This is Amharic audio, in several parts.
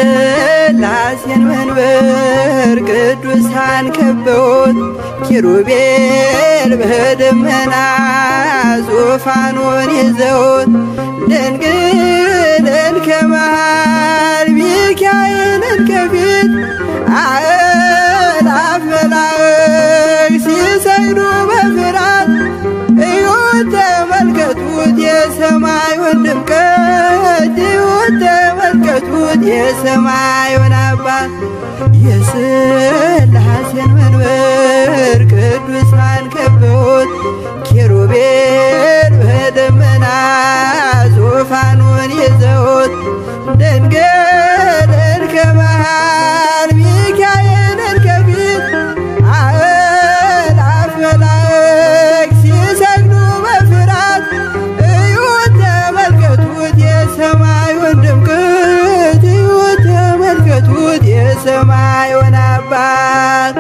የሥላሴን መንበር ቅዱሳን ከበውት ኪሩቤል በደመና ዙፋኑን ይዘውት ድንግልን ከመሃል ሚካኤልን ከፊት አእላፍ መላእክት ሲሰግዱ በፍርሃት እዩት ተመልከቱት የሰማዩን ድምቀት እዩት ተመልከቱት የሰማዩን አባት የሥላሴን መንበር ቅዱሳን ከበውት ኪሩቤል በደመና ዙፋኑን ይዘውት ድንግልን ከመሃል ሚካኤልን ከፊት አእላፍ መላእክት ሲሰግዱ በፍርሃት እዩት ተመልከቱት የሰማዩን ድምቀት እዩት ተመልከቱት የሰማዩን አባት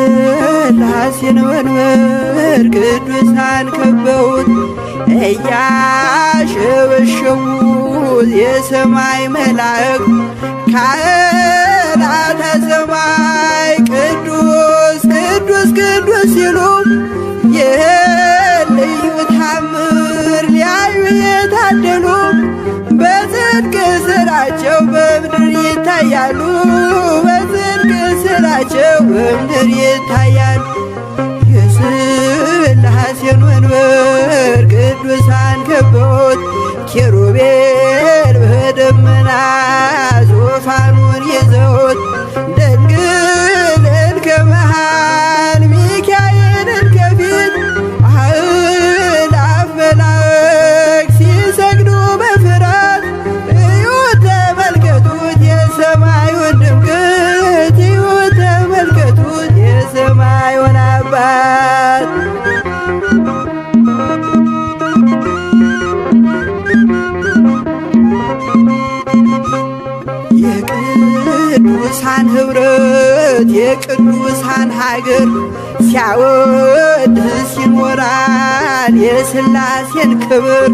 የሥላሴን መንበር ቅዱሳን ከበውት እያሸበሸቡ የሰማይ መላእክት ካህናተ ሰማይ ቅዱስ ቅዱስ ቅዱስ ሲሉ ይህን ልዩ ታምር ሊያዩ የታደሉ በጽድቅ ሥራቸው በምድር ይታያሉ በጽድቅ ሥራቸው በምድር ይታያሉ። የሥላሴን መንበር ቅዱሳን ከበውት ኪሩቤል በደመና ዙፋኑን ይዘውት ድንግልን ከመሃል ሚካኤልን ከፊት አእላፍ መላእክት ሲሰግዱ በፍርሃት እዩት ተመልከቱት የሰማዩን ድምቀት እዩት ተመልከቱት የሰማዩን አባት የቅዱሳን ኅብረት የቅዱሳን ሀገር ሲያወድስ ይኖራል የሥላሴን ክብር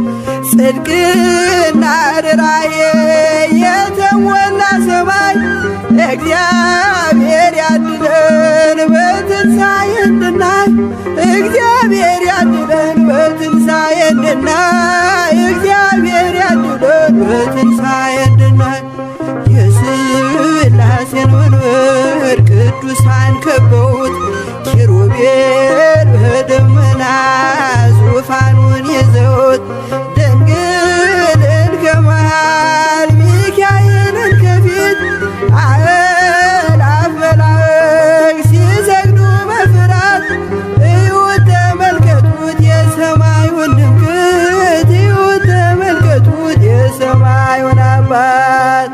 ጽድቅና ርራዬ የተሞላ ሰማይ እግዚአብሔር ያድለን በትንሣኤ እንድናይ እግዚአብሔር ያድለን በትንሣኤ እንድናይ እግዚአብሔር ያድለን በትንሣኤ እንድናይ የሥላሴን መንበር ቅዱሳን ከበውት ኪሩቤል በደመና ዙፋኑን ይዘውት ድንግልን ከመሃል ሚካኤልን ከፊት አእላፍ መላእክት ሲሰግዱ በፍርሃት እዩት ተመልከቱት የሰማዩን ድምቀት እዩት ተመልከቱት የሰማዩን አባት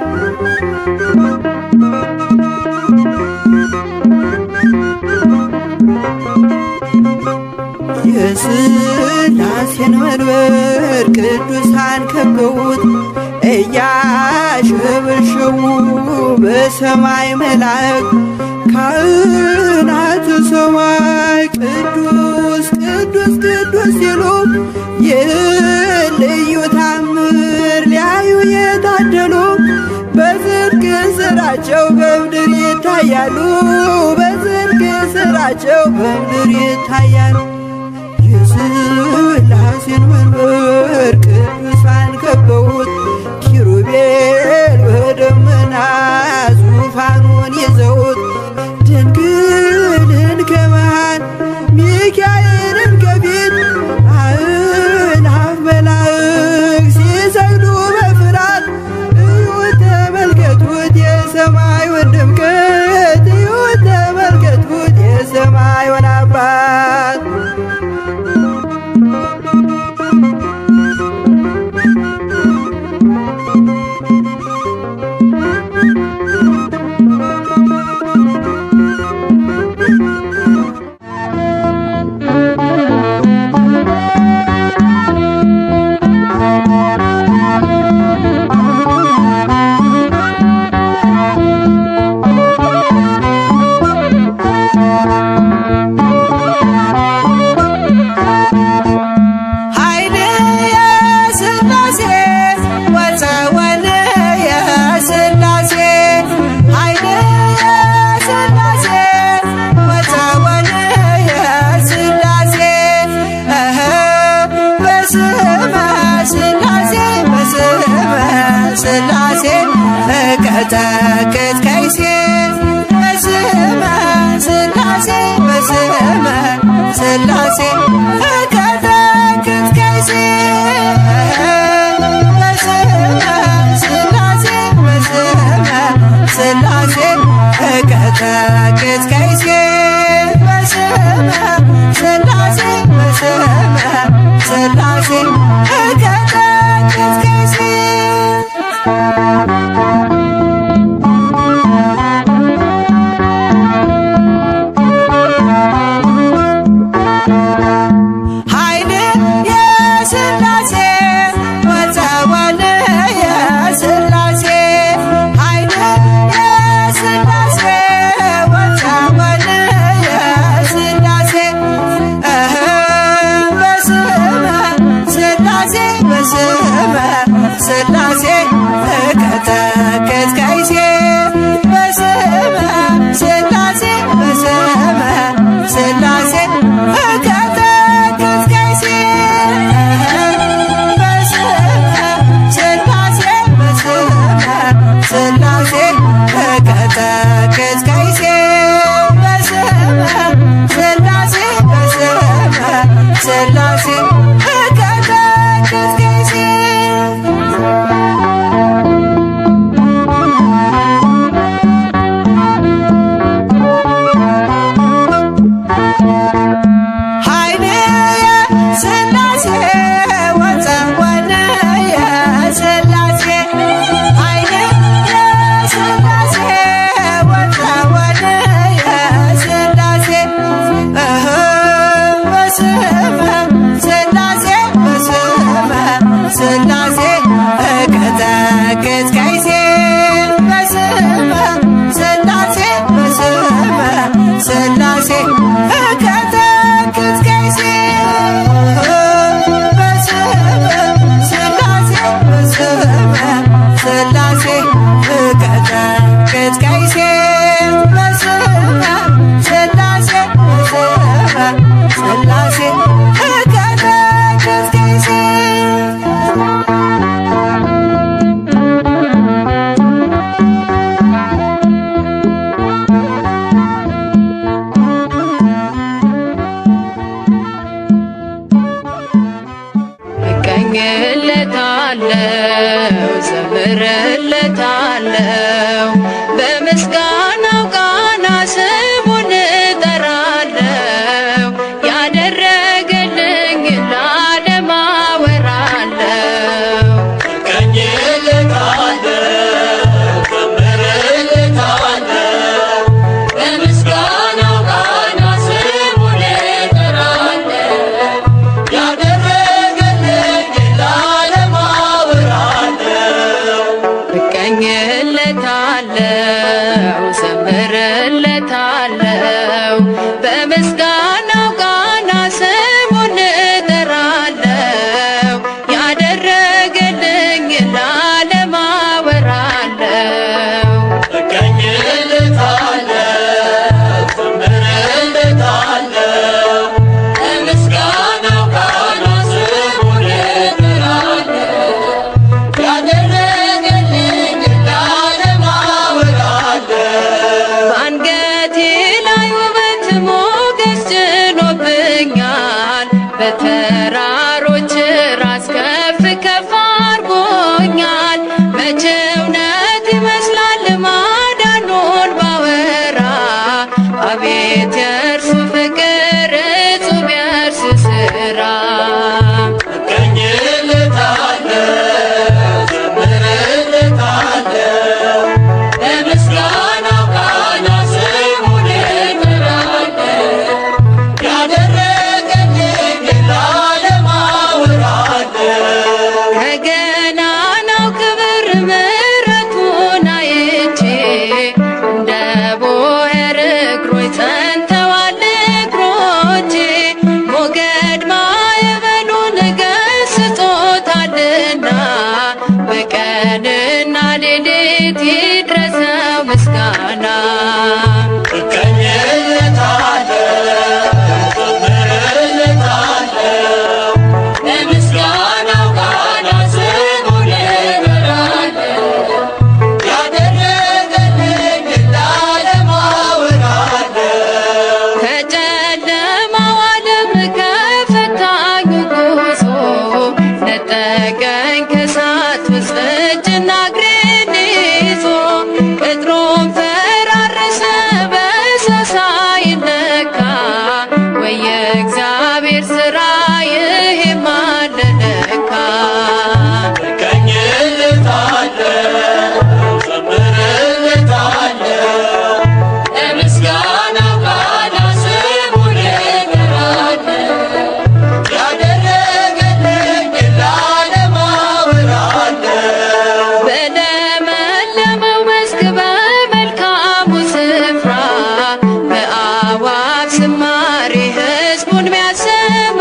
የሥላሴን መንበር ቅዱሳን ከበውት እያሸበሸቡ በሰማይ መላእክት ካህናተ ሰማይ ቅዱስ ቅዱስ ቅዱስ ሲሉ ይህን ልዩ ታምር ሊያዩ የታደሉ በጽድቅ ሥራቸው በምድር ይታያሉ በጽድቅ ሥራቸው በምድር ይታያሉ። የሥላሴን መንበር ቅዱሳን ከበውት ኪሩቤል በደመና ዙፋኑን ይዘውት ድንግልን ከመሃል ሚካኤልን ከፊት አእላፍ መላእክት ሲሰግዱ በፍርሃት እዩት ተመልከቱት የሰማዩን ድምቀት እዩት ተመልከቱት የሰማዩን አባት ሥላሴ እቀጠቅጥ ከይሴ ሥላሴ እቀጠቅጥ ከይሴ በስመ ሥላሴ በስመ ሥላሴ እቀጠቅጥ ከይሴ በስመ ሥላሴ በስመ ሥላሴ እቀጠቅጥ ከይሴ በስመ ሥላሴ በስመ ሥላሴ እቀጠቅጥ ከይሴ እቀኝለታለሁ ዘምርለታለሁ በምስጋናው ቃና ስሙን እጠራለሁ ያደረገልኝ ለዓለም አወራለሁ። እቀኝለታለሁ ዘምርለታለሁ በምስጋናው ቃና ስሙን እጠራለሁ እቀኝለታለሁ ዘምርለታለሁ በምስጋናው ቃና ስሙን እጠራለሁ ያደረገልኝ ለዓለም አወራለሁ። እቀኝለታለሁ ዘምርለታለሁ በምስጋናው ቃና ስሙን እጠራለሁ በተራሮች ራስ ከፍ ከፍ አድርጎኛል። መቼ እውነት ይመስላል ማዳኑን ባወራ አቤት የእርሱ ፍቅር እጹብ የእርሱ ሥራ። እቀኝለታለሁ ዘምርለታለሁ በምስጋናው ቃና ስሙን እጠራለሁ ከገናናው ክብር ምሕረቱን አይቼ እንደ ቦዔር እግሮች ጸንተዋል እግሮቼ ሞገድ ማዕበሉን ገሥጾታልና በቀንና ሌሊት ይድረሰው ምስጋና። ነጠቀኝ ከእሳት ውስጥ እጅና እግሬን ይዞ ቅጥሩን ፈራረሰ በእሳት ሳይነካ ወይ የእግዚአብሔር ሥራ ይሄማ አለ ለካ። እቀኝለታለሁ ዘምርለታለሁ ለምስጋናው ቃና ስሙን እጠራለሁ በለመለመው መስክ በመልካሙ ስፍራ በአዕዋፍ ዝማሬ ሕዝቡን ሚያሰማ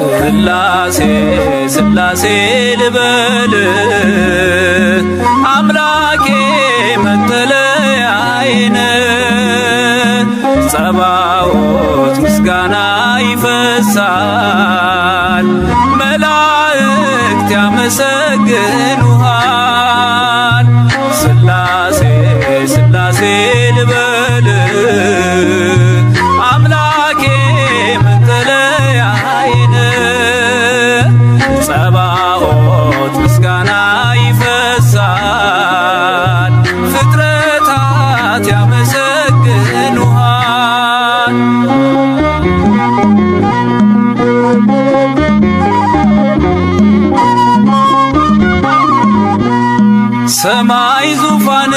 ስላሴ ስላሴ ልበል አምላኬ መጠለያዬ ጸባዖት ምስጋና ይፈሳል መላእክት ያመሰግኑሃል ስላሴ ስላሴ ልበል አምላኬ መጠለያዬ ጸባዖት ምስጋና ይፈሳል ፍጥረታት ያመሰግኑሃል ሰማይ ዙፋን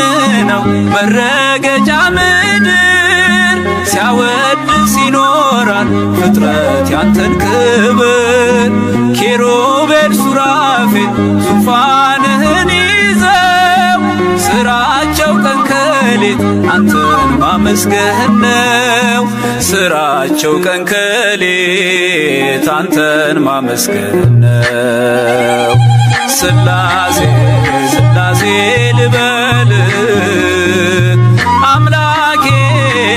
ነው መረገጫ ምድር ሲያወድስ ይኖራል ፍጥረት ያንተን ክብር ኪሩቤል ሱራፌል ዙፋንህን ይዘው ስራቸው ቀን ከሌት አንተን ማመስገን ነው ስራቸው ቀን ከሌት አንተን ማመስገን ነው ስላሴ ስላሴ ልበል አምላኬ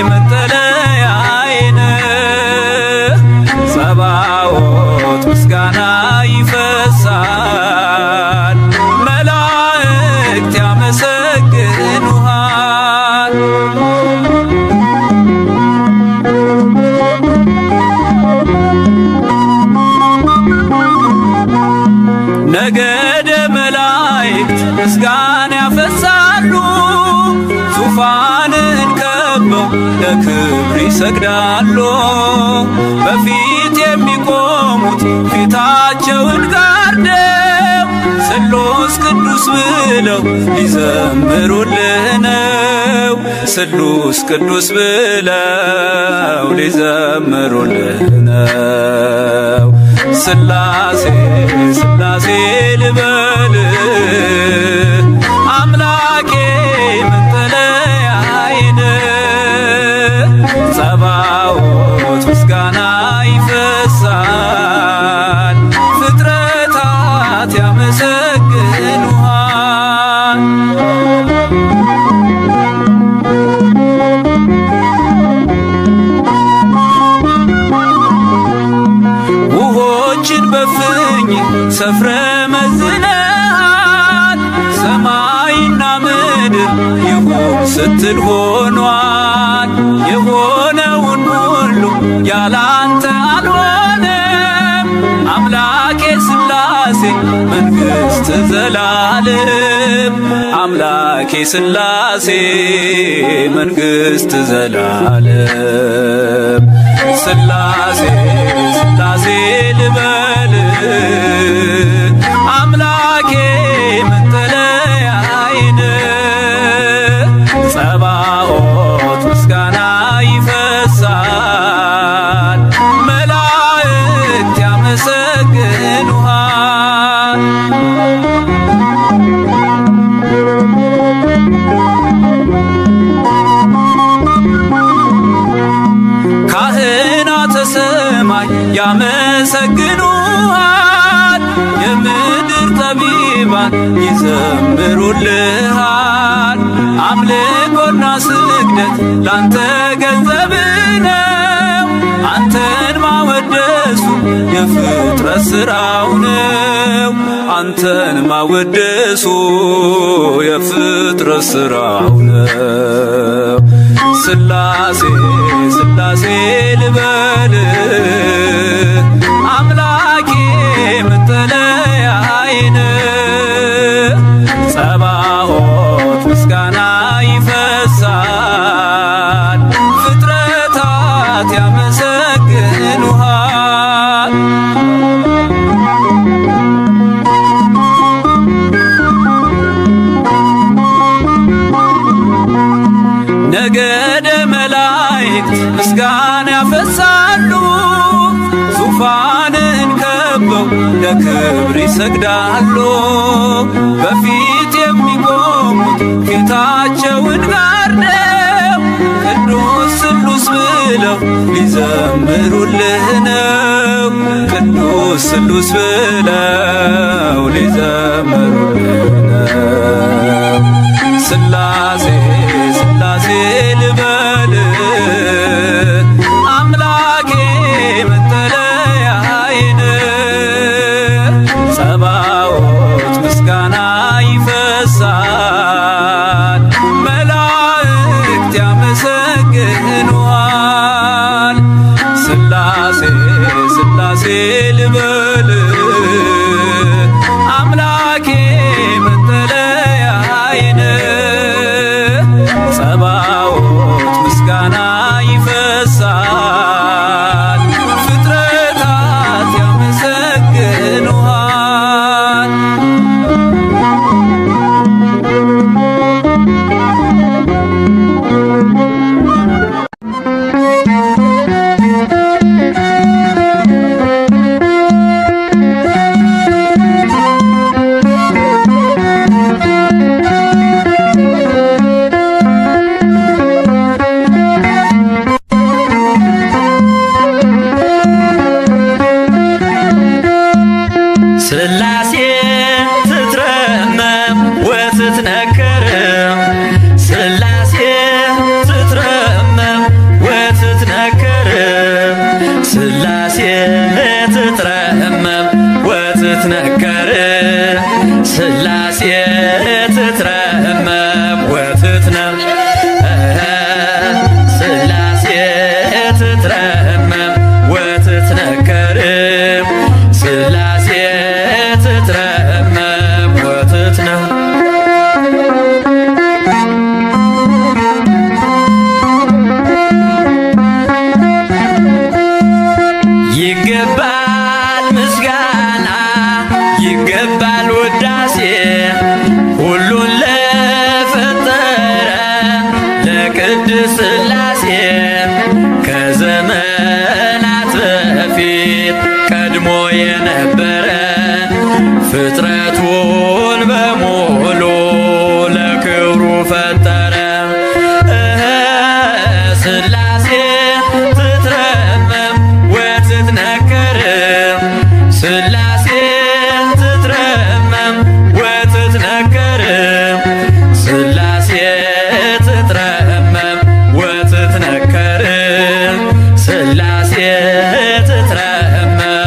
መጠለያዬ ጸባዖት ምስጋና ይፈሳል መላእክት ያመሰግኑሃል ነገደ መላእክት ምስጋና ያፈሳሉ ዙፋንን ከበው ለክብር ይሰግዳሉ በፊት የሚቆሙት ፊታቸውን ጋርደው ስሉስ ቅዱስ ብለው ሊዘምሩልህ ነው ስሉስ ቅዱስ ብለው ሊዘምሩልህ ነው ስላሴ ስላሴ ልበል አምላኬ መጠለያዬ ጸባዖት ምስጋና ይፈሳል ፍጥረታት ያመሰግኑሃል ውሆችን በፍኝ ሰፍረ መዝነሃል ሰማይና ምድር ይሁን ስትል ሆኗል የሆነውን ሁሉ ያላንተ አልሆነም አምላኬ ስላሴ መንግሥት ዘላለም አምላኬ ስላሴ መንግሥት ዘላለም ስላሴ ስላሴ ልበል አምላኬ መጠለያዬ ጸባዖት ምስጋና ይፈሳል መላእክት ያመሰግኑሃል ካህናተ ሰማይ ያመሰግኑሃል የምድር ጠቢባን ይዘምሩልሃል አምልኮና ስግደት ላንተ ገንዘብ ነው አንተን ማወደሱ የፍጥረት ሥራው ነው አንተን ማወደሱ የፍጥረት ሥራው ነው ስላሴ ስላሴ ልበል አምላኬ መጠለያዬ ጸባዖት ምስጋና ይፈሳል ፍጥረታት ያመሰግኑሃል ነገደ መላእክት ምስጋና ያፈሳሉ ዙፋንን ከበው ለክብር ይሰግዳሉ በፊት የሚቆሙት ፊታቸውን ጋርደው ቅዱስ ስሉስ ብለው ሊዘምሩልህ ነው ቅዱስ ቅዱስ ስሉስ ብለው ሊዘምሩልን ስላሴ ስላሴ ልበል አምላኬ መጠለያዬን ጸባዖት ምስጋና ይፈሳል መላእክት ያመሰግኑሃል ስላሴ ስላሴ ልበል አምላኬ መጠለያዬን ጸባዖት ምስጋና ይፈሳል ፍጥረታት ያመሰግኑሃል ስላሴ ትትረመም ወትትነከር ስላሴ ትትረመም ወትትነከር ስላሴ ትትረመም ወትትነከር ስላሴ ትትረመም ስላሴ ትትረመም ወትትነከር ስላሴ ትትረመም ይገባል ምስጋና ይገባል ውዳሴ ሁሉን ለፈጠረ ለቅድስት ስላሴ ከዘመናት በፊት ቀድሞ የነበረ ፍጥረቱን በሙሉ ለክብሩ ፈጠረ ስላሴ ትትረመም ወትትነከር ስላሴ ትትረመም ወትትነከር ስላሴ ትትረመም ወትትነከር ስላሴ ትትረመም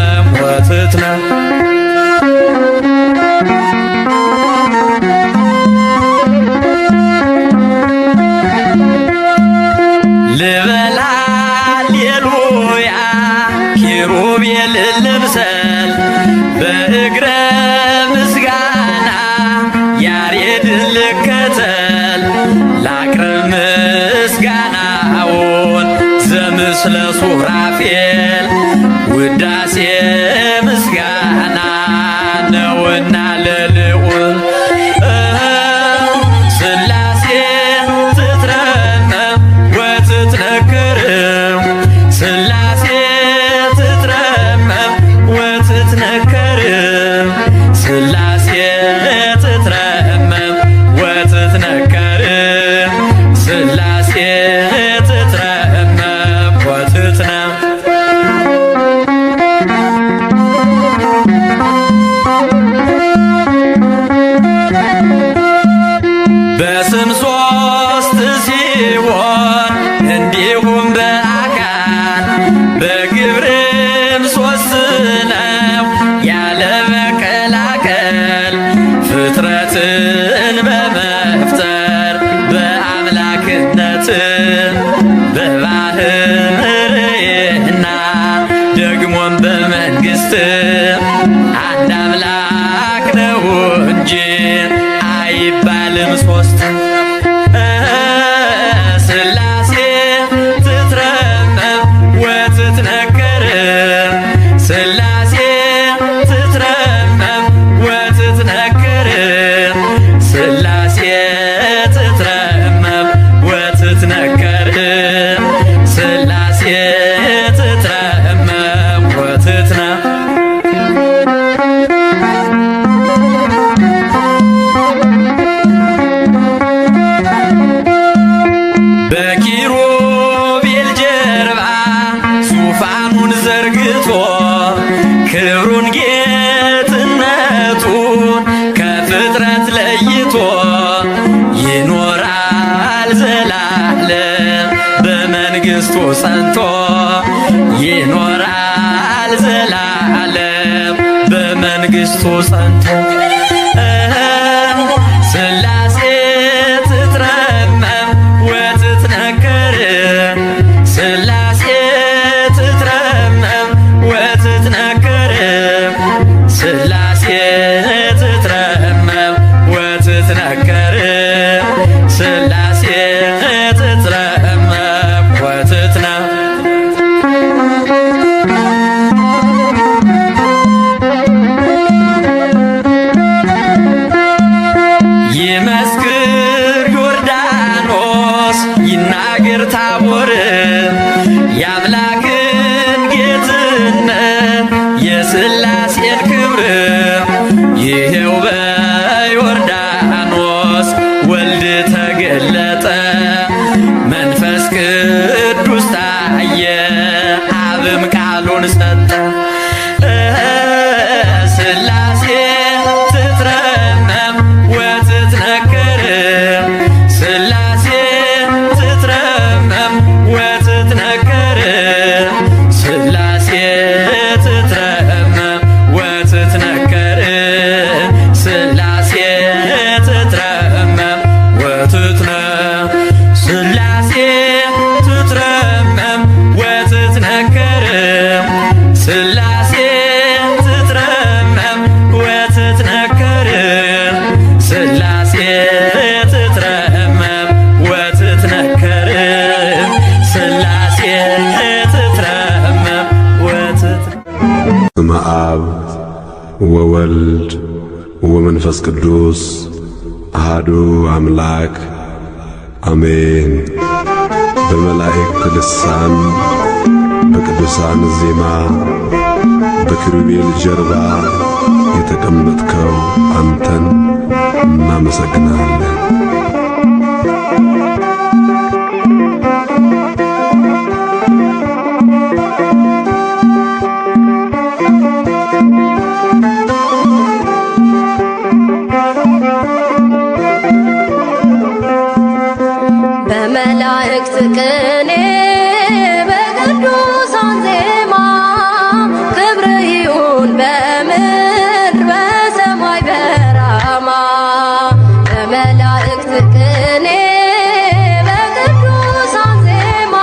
ልበል ሃሌሉያ ኪሩቤል ልምሰል በእግረ ምስጋና ያሬድን ልከተል ላቅርብ ምስጋናውን ዘምስለ ሱራፌል ውዳሴ ምስጋና ነውና ለልዑል ስላሴ ትትረመም ወትትነከር ስላሴ ትትረመም ወትትነከር ስላሴ ትትረመም ወትትነከር ስላሴ ትትረመም በስም ሶስት ሲሆን እንዲሁም በአካል በግብርም ሶስት ነው ያለ መቀላቀል ፍጥረትን በመፍጠር በአምላክነት በባህርይና ደግሞም በመንግስት አንድ አምላክ ነው እንጂ አይባልም ሶስት ስላሴ ትትረመም ወትትነከር ስላሴ ትትረመም ወትትነከር ስላሴ ትትረመም ወትትነከር ስላሴ ትትረመም በኪሩቤል ጀርባ ዙፋኑን ዘርግቶ ክብሩን በመንግሥቱ ጸንቶ ይኖራል ዘላለም በመንግሥቱ ጸንቶ ሥላሴ ትትረመም ወትትነከር ሥላሴ ትትረመም ወትትነከር ሥላሴ ትትረመም ወትትነከር ሥላሴ ትትረመም ይመስክር ዮርዳኖስ ይናገር ታቦር የአምላክን ጌትነት የሥላሴን ክብር ይሄው በዮርዳኖስ ወልድ ተገለጠ መንፈስ ቅዱስ ታየ አብም ቃሉን ሰጠ ሥላሴ ትትረመም ወትትነከር ሥላሴ ትትረመም ወትትነከር ሥላሴ ትትረመም ወትትነከር ሥላሴ ትትረመም ሥላሴ ትትረመም ወትትነከር ሥላሴ ትትረመም ወትትነከር ሥላሴ ትትረመም ወትትነከር ሥላሴ ትትረመም በስመ አብ ወወልድ ወመንፈስ ቅዱስ አሐዱ አምላክ አሜን። በመላእክት ልሳን በቅዱሳን ዜማ በኪሩቤል ጀርባ የተቀመጥከው አንተን እናመሰግናለን። በመላእክት ቅኔ በቅዱሳን ዜማ ክብር ይሁን በምድር በሰማይ በራማ በመላእክት ቅኔ በቅዱሳን ዜማ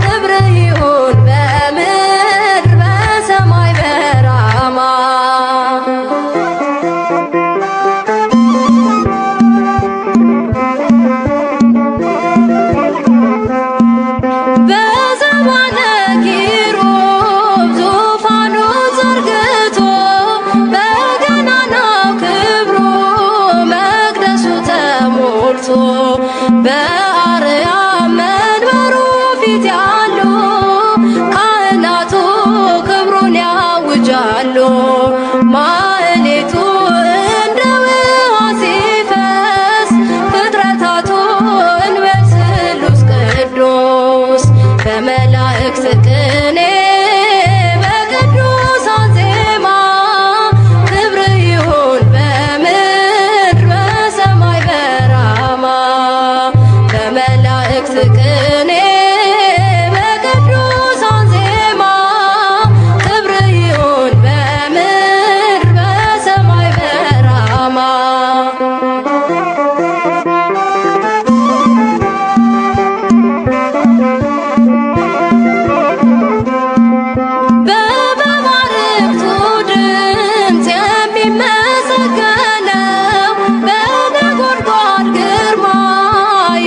ክብር ይሁን በምድር በሰማይ በራማ በአርያም መንበሩ ፊት ያሉ ካህናቱ ክብሩን ያውጃሉ። ማህሌቱ እንደ ውኃ ሲፈስ ፍጥረታቱ እንበል ስሉስ ቅዱስ በመላእክት ቅኔ በቅዱሳን ዜማ ክብር ይሁን በምድር በሰማይ በራማ በመላእክት ቅኔ በቅዱሳን ዜማ ክብር ይሁን በምድር በሰማይ በራማ በመባርክቱ ድምፅ የሚመሰገነው በነጎድጓድ ግርማ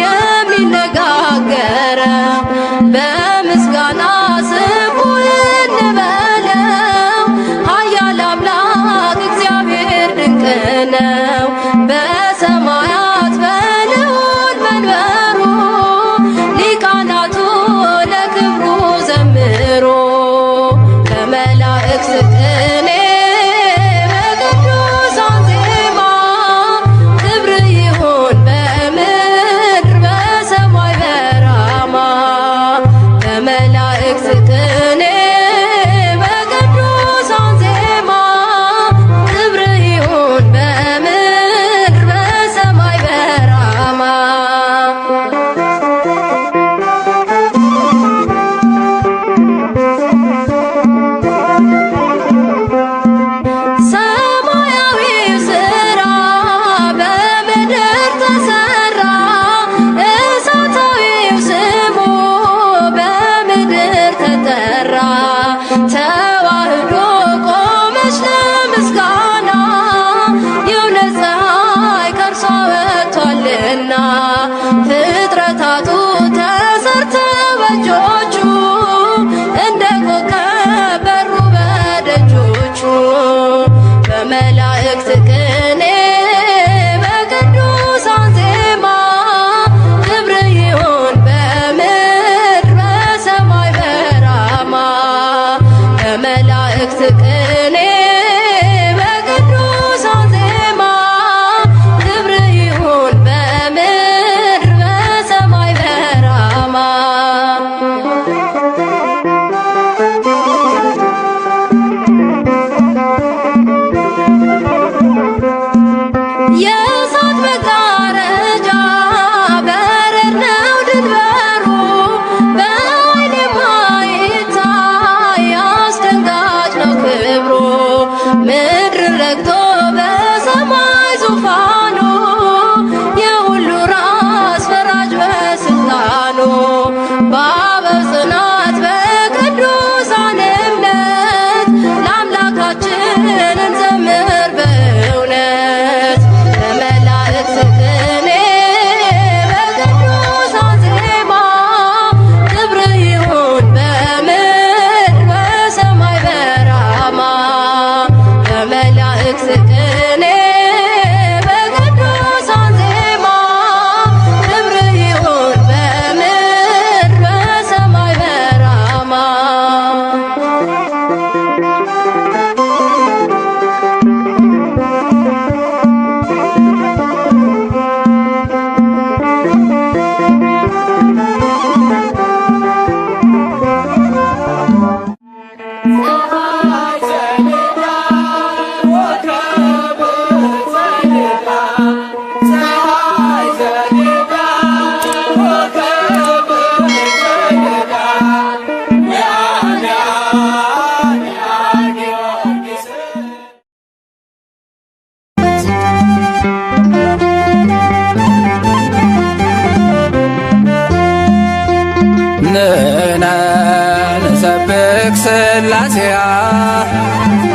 የሚነጋገረው በምስጋና ስሙ እንበለው ኃያል አምላክ እግዚአብሔር ድንቅ ነው። በሰማያት በልዑል መንበሩ ሊቃናቱ ለክብሩ ዘምሩ በመላእክት ቅኔ በቅዱሳን ዜማ ክብር ይሁን በምድር በሰማይ በራማ በመላእክት ቅኔ በቅዱሳን ዜማ ክብር ይሁን በምድር በሰማይ በራማ ምድር ረግቶ በሰማይ ዙፋኑ የሁሉ ራስ ፈራጅ በስልጣኑ በአበው ጽናት በቅዱሳን እምነት ለአምላካችን እንዘምር በእውነት በመላእክት ቅኔ በቅዱሳን ዜማ ክብር ይሁን በምድር በሰማይ በራማ በመላእክት ቅኔ በቅዱሳን ዜማ ክብር ይሁን በምድር በሰማይ በራማ ንሕነ ንሰብክ ሥላሴያ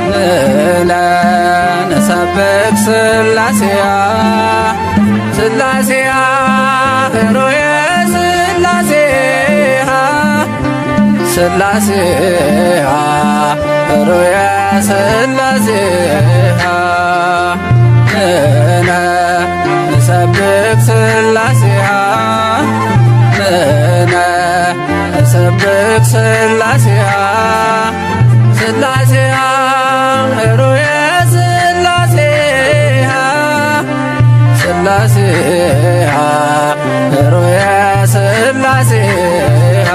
ንሕነ ንሰብክ ሥላሴያ ሥላሴያ ኅሩየ ሥላሴያ ሥላሴያ ኅሩየ ሥላሴያ ንሕነ ንሰብክ ሥላሴያ ንሕነ ንሰብክ ሥላሴያ ሥላሴያ ኅሩየ ሥላሴያ ሥላሴያ ኅሩየ ሥላሴያ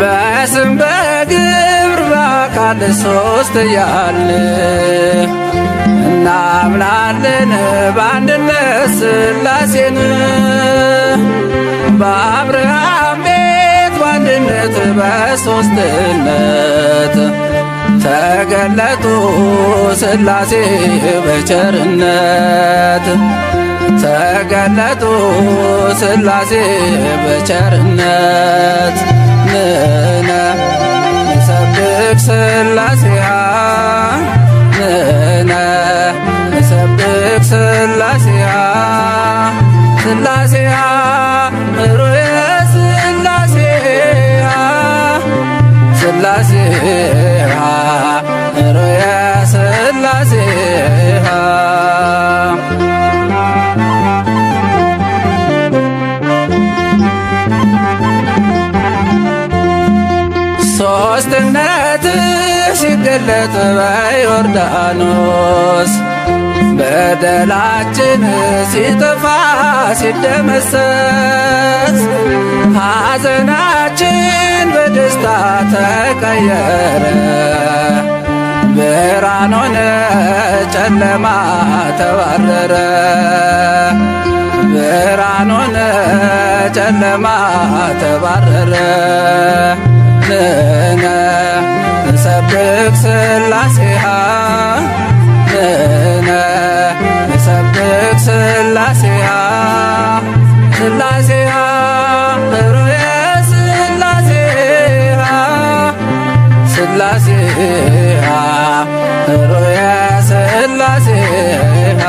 በስም በግብር በአካል ሦስት እያልን እናምናለን በአንድነት ሥላሴን በአብርሃም ቤት በአንድነት በሦስትነት ተገለጡ ሥላሴ በቸርነት ተገለጡ ሥላሴ በቸርነት ንሕነ ንሰብክ ሥላሴያ ንሕነ ንሰብክ ሥላሴያ ሥላሴያ ኅሩየ ሥላሴያ ሥላሴያ ኅሩየ ሥላሴያ ሦስትነት ሲገለጥ በዮርዳኖስ በደላችን ሲጠፋ ሲደመሰስ ሐዘናችን በደስታ ተቀየረ ብርሃን ሆነ ጨለማ ተባረረ ብርሃን ሆነ ጨለማ ተባረረ ንሕነ ንሰብክ ሥላሴያ ንሕነ ንሰብክ ሥላሴያ ሥላሴያ ኅሩየ ሥላሴያ ሥላሴያ ኅሩየ ሥላሴያ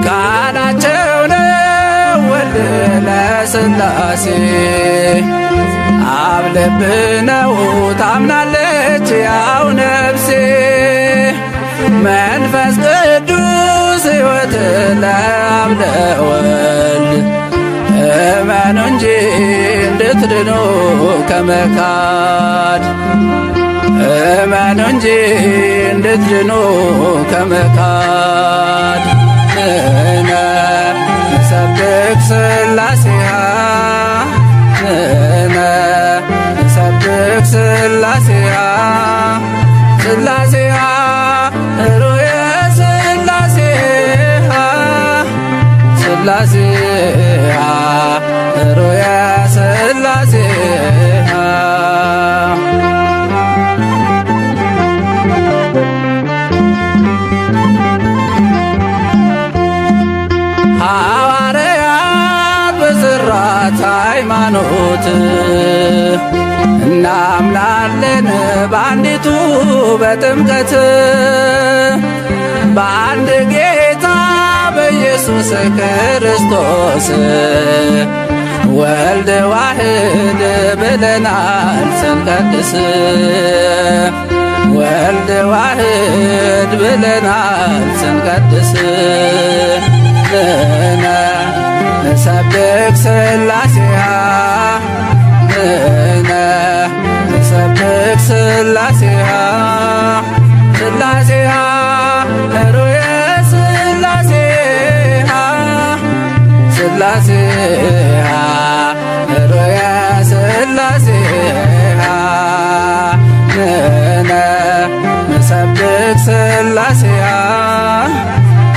ቃላቸው ነው ወልድ ለሥላሴ አብ ልብ ነው ታምናለች ያው ነፍሴ መንፈስ ቅዱስ ሕይወት ለአብ ለወልድ እመኑ እንጂ እንድትድኑ ከመካድ እመኑ እንጂ እንድትድኑ ከመካድ ንሕነ ንሰብክ ሥላሴያ ንሕነ ንሰብክ ሥላሴያ ሥላሴሃ ሩየ ሥላሴሃ ሥላሴሃ ሩየ ሥላሴሃ ሐዋርያት በሠራት ሃይማኖት እናምናለን በአንዲቱ በጥምቀት በአንድ ጌታ በኢየሱስ ክርስቶስ ወልድ ዋሕድ ብለናል ስንቀድስ ወልድ ዋሕድ ብለናል ስንቀድስ ንሕነ ንሰብክ ሥላሴሃ ንሕነ ንሰብክ ሥላሴሃ ሥላሴሃ ሩየ ሥላሴሃ ሥላሴሃ ሩየ ሥላሴሃ ንሕነ ንሰብክ ሥላሴሃ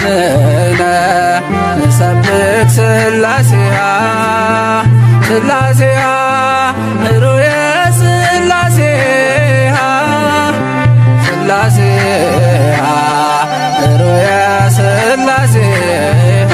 ንሕነ ንሰብክ ሥላሴሃ ሥላሴሃ ሩየ ሥላሴሃ ሥላሴሃ ሩየ ሥላሴሃ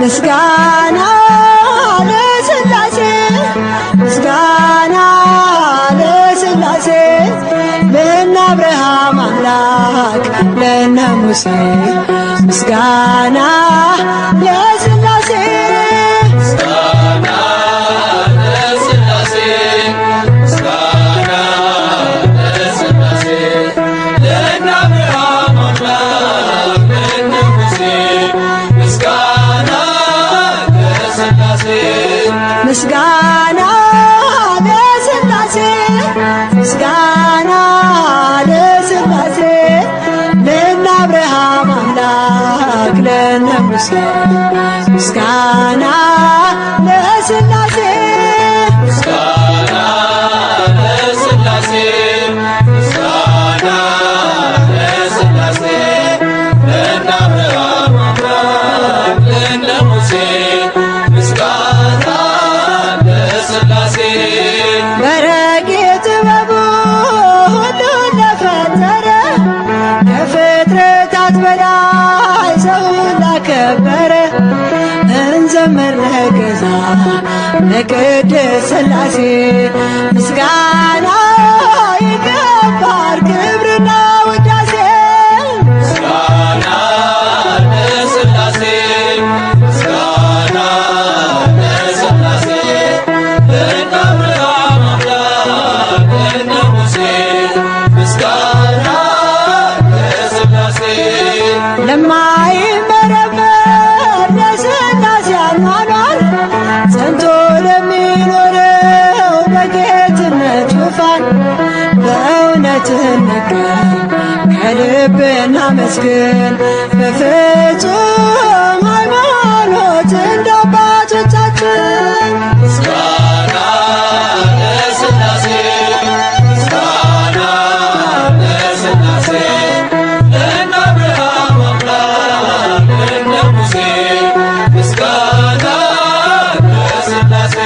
ምስጋና ለሥላሴ ምስጋና ለሥላሴ ለእነ አብርሃም አምላክ ለእነ ሙሴ ምስጋና ለሥላሴ ምስጋና ለሥላሴ ምስጋና ለሥላሴ ለእነ አብርሃም አምላክ ለእነ ሙሴ ምስጋና ለሥላሴ ምስጋና ለሥላሴ ምስጋና ለሥላሴ ለእነ አብርሃም አምላክ ለእነ ሙሴ ምስጋና በረቂቅ ጥበቡ ሁሉን ለፈጠረ ከፍጥረታት በላይ ሰውን ላከበረ እንዘምር ለገዛ ለቅድስት ሥላሴ ምስጋና ይገባል ክብርና ውዳሴ ምስጋና ለሥላሴ ምስጋና ለሥላሴ ለእነ አብርሃም አምላክ ለእነ ሙሴ ምስጋና ለሥላሴ ለማይመረመር ለሥላሴ አኗኗር ጸንቶ ለሚኖረው በጌትነት ዙፋን በእውነት እንገኝ ከልብ እናመስግን በፍጹም ሃይማኖት እንደ አባቶቻችን ምስጋና ለሥላሴ ምስጋና ለሥላሴ ለእነ አብርሃም አምላክ ለእነ ሙሴ ምስጋና ለሥላሴ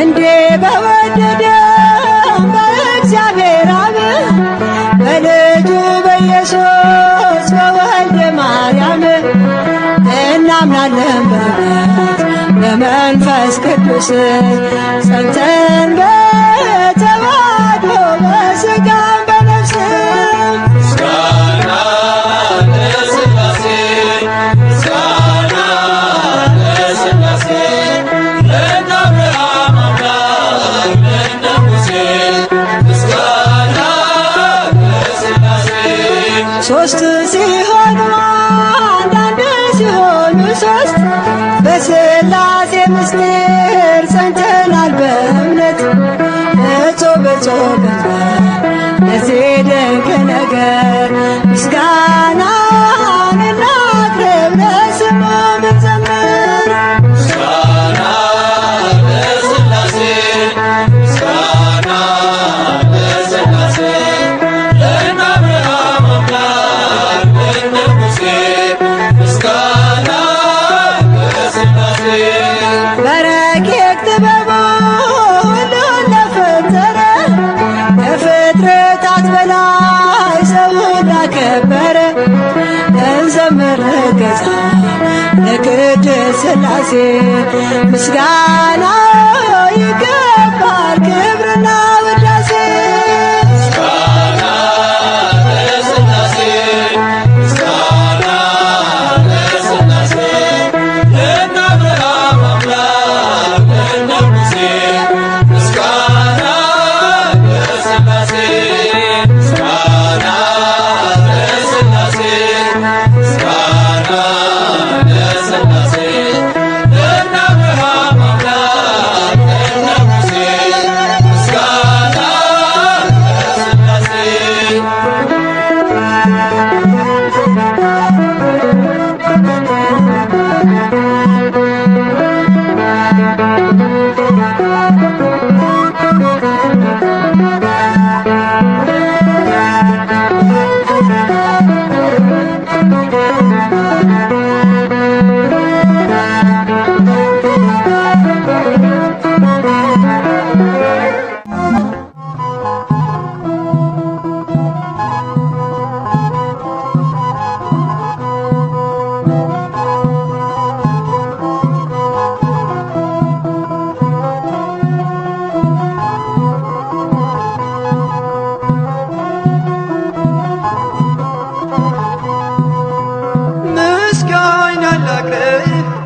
እንዴ በወደደው በእግዚአብሔር አብ በልጁ በኢየሱስ በወልደ ማርያም እናምናለን በእምነት በመንፈስ ቅዱስ ጸንተን በተዋሕዶ በሥጋም በነፍስም ምስጋና ለሥላሴ ምስጋና ለሥላሴ ለእነ አብርሃም አምላክ ለእነ ሙሴ ምስጋና ሶስት ሲሆኑ አንዳንድ ሲሆኑ ሶስት በሥላሴ ምስጢር ጸንተናል በእምነት እጾም እጾም ለዚህ ድንቅ ነገር ምስጋናን እናቅርብ ለስሙ እንዘምር። በረቂቅ ጥበቡ ሁሉን ለፈጠረ ከፍጥረታት በላይ ሰውን ላከበረ እንዘምር ገዛ ለቅድስት ሥላሴ ምስጋና ይገባል ክብርና ውዳሴ።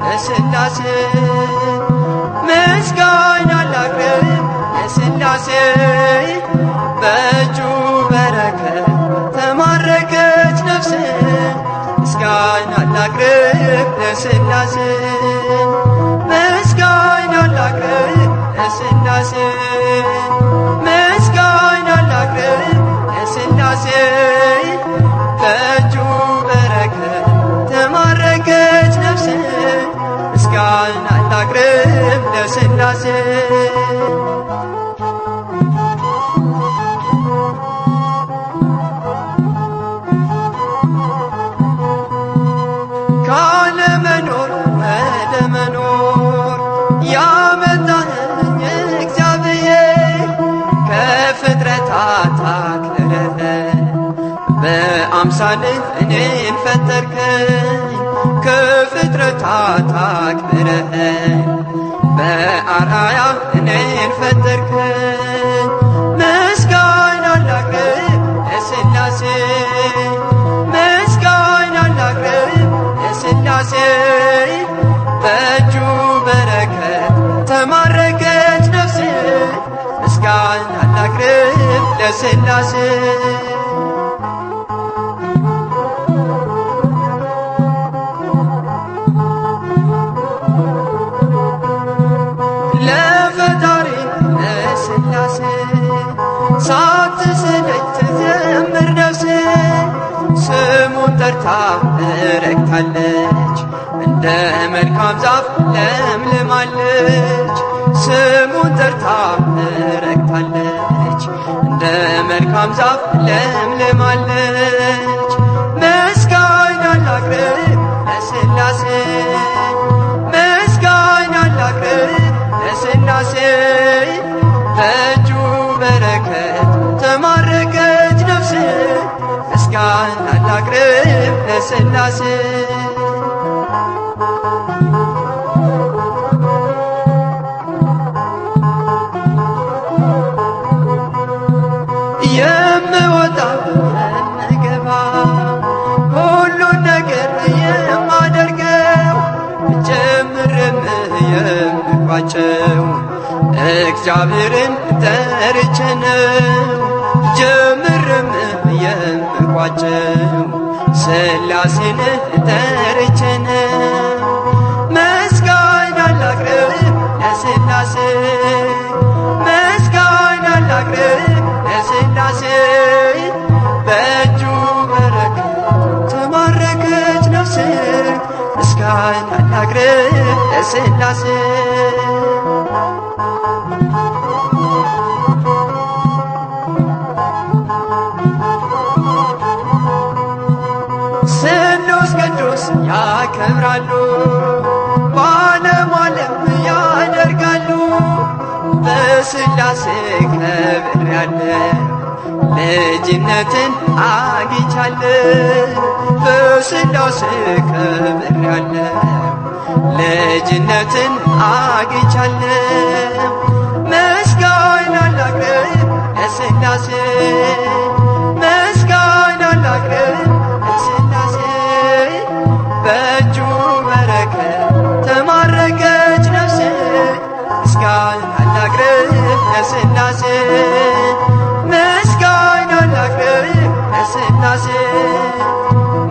ለሥላሴ ምስጋና ላቅርብ ለሥላሴ በእጁ በረከት ተማረከች ነፍሴ ምስጋና ላቅርብ ለሥላሴ ምስጋና ላቅርብ ለሥላሴ ምስጋና ላቅርብ ለሥላሴ በእጁ በረከት ተማረከች ነፍሴ ምስጋና ላቅርብ ለሥላሴ ካለመኖር ወደ መኖር ያመጣኸኝ እግዚአብሔር ከፍጥረታት አክብረህ በአምሳልህ እኔን ፈጠርከኝ ከፍጥረታት አክብረህ በአርአያ እኔን ፈጠርከኝ ምስጋና ላቅርብ ለሥላሴ ምስጋና ላቅርብ ለሥላሴ በእጁ በረከት ተማረከች ነፍሴ ምስጋና ላቅርብ ለሥላሴ ለፈጣሪ ለሥላሴ ሳትሰለች ትዘምር ነፍሴ ስሙን ጠርታ ረክታለች እንደ መልካም ዛፍ ለምልማለች ስሙን ጠርታ ረክታለች እንደ መልካም ዛፍ ለምልማለች ምስጋና ላቅርብ ለሥላሴ ምስጋና ላቅርብ ለሥላሴ በእጁ በረከት ተማረከች ነፍሴ ምስጋና ላቅርብ ለሥላሴ የምወጣ የምገባ ሁሉን ነገር የማደርገው ጀምርም የምቋጨው እግዚአብሔርን ጠርቼ ነው ጀምርም የምቋጨው ሥላሴን ጠርቼ ነው። ምስጋና ላቅርብ ለሥላሴ ምስጋና ላቅርብ ለሥላሴ በእጁ በረከት ተማረከች ነፍሴ ምስጋና ላቅርብ ለሥላሴ ስሉስ ቅዱስ ያከብራሉ በዓለም ዓለም ያደርጋሉ በሥላሴ ከብሬያለሁ ልጅነትን አግኝቻለሁ በሥላሴ ከብሬያለሁ ልጅነትን አግኝቻለሁ ምስጋና ላቅርብ ለሥላሴ ምስጋና ላቅርብ ለሥላሴ በእጁ በረከት ተማረከች ነፍሴ ምስጋና ላቅርብ ለሥላሴ ምስጋና ላቅርብ ለሥላሴ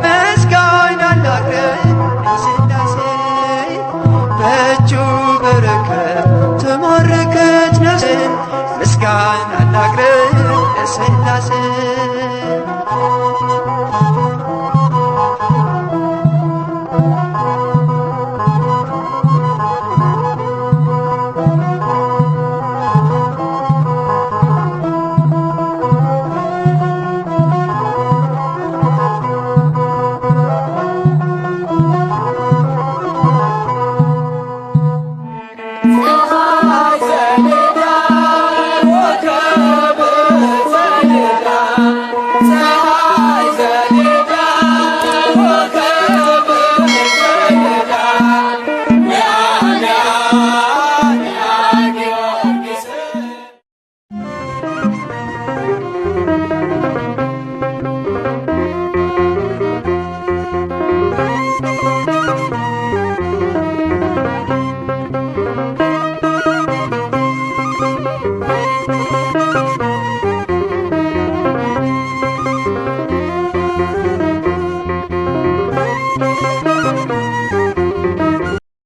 ምስጋና ላቅርብ ለሥላሴ በእጁ በረከት ተማረከች ነፍሴ ምስጋና ላቅርብ ለሥላሴ